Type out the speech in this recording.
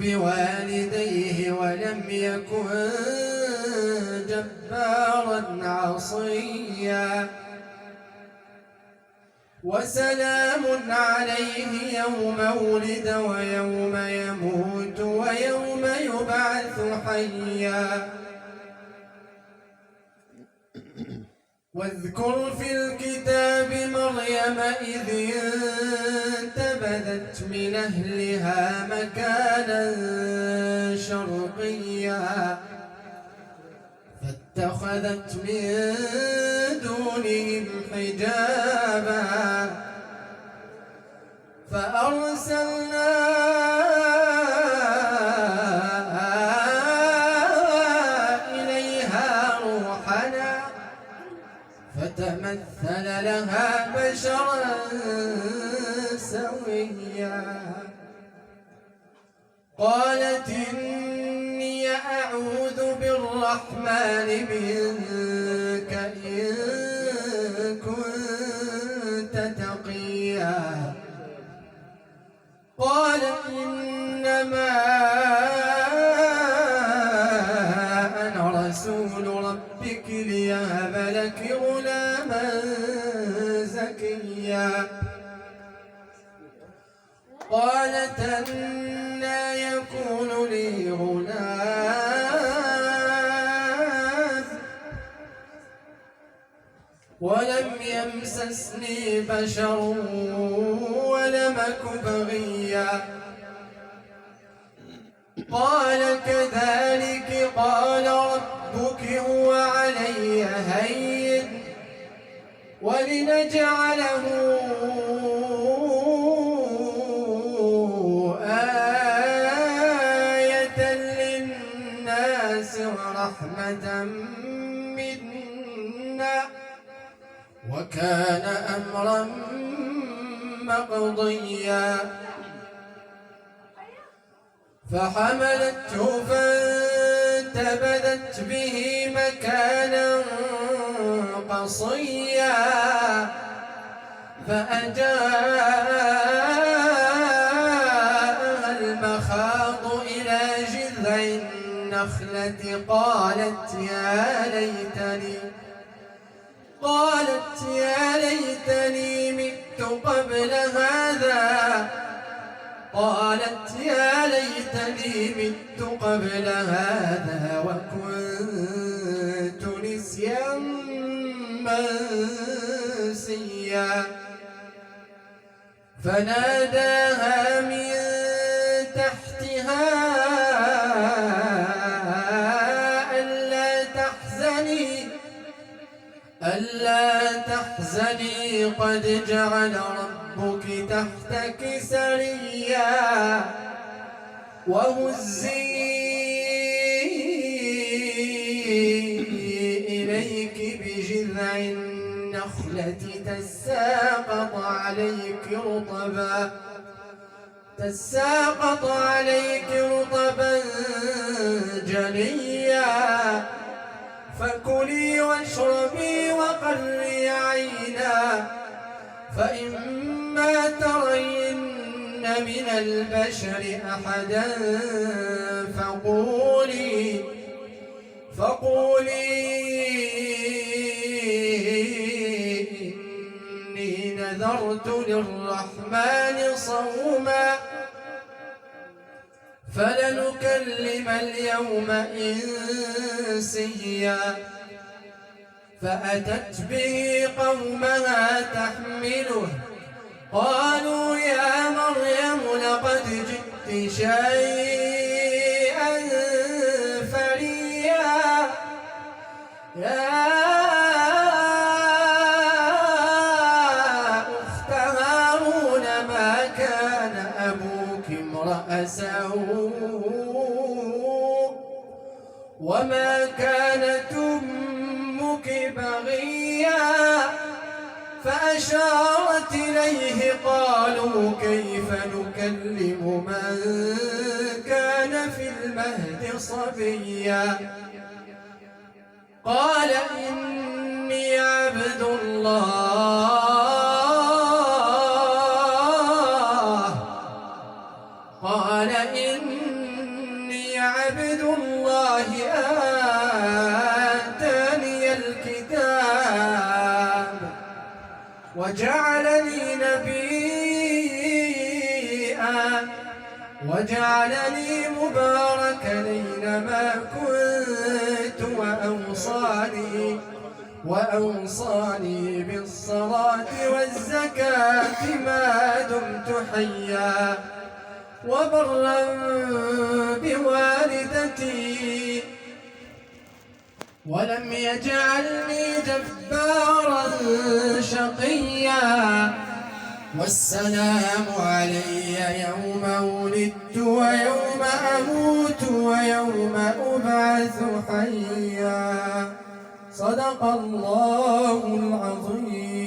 بوالديه ولم يكن جبارا عصيا وسلام عليه يوم ولد ويوم يموت ويوم يبعث حيا واذكر في الكتاب مريم إذ انتبذت من أهلها مكانا شرقيا فاتخذت من دونهم حجابا فأرسلنا إليها روحنا فتمثل لها بشرا سويا قالت إني أعوذ بالرحمن منك إن كنت تقيا قال إنما أنا رسول ربك ليهب لك غلاما زكيا قالت أنى يكون لي غلام ولم يمسسني بشر ولم أك بغيا قال كذلك قال ربك هو علي هين ولنجعله آية للناس ورحمة منا وكان أمرا مقضيا فحملته فانتبذت به مكانا قصيا فأجاءها المخاض إلى جذع النخلة قالت يا ليتني مت قبل هذا وكنت نسيا منسيا فناداها من تحتها ألا تحزني قد جعل ربك تحتك سريا وهزي إليك بجذع النخلة تساقط عليك رطبا جنيا فكلي واشربي وقري عينا فإما ترين من البشر أحدا فقولي إني نذرت للرحمن صوما فلنكلم اليوم إنسيا فأتت به قومها تحمله قالوا يا مريم لقد جئت شيئا فريا يا أخت هارون ما كان أبوك امرأ سوء وما كانت أمك بغيا فأشارت إليه قالوا كيف نكلم من كان في المهد صبيا قال إني عبد الله قال إني إني عبد الله آتاني الكتاب وجعلني نبيا وجعلني مباركا أينما كنت وأوصاني بالصلاة والزكاة ما دمت حيا وبرا بوالدتي ولم يجعلني جبارا شقيا والسلام علي يوم ولدت ويوم أموت ويوم أبعث حيا. صدق الله العظيم.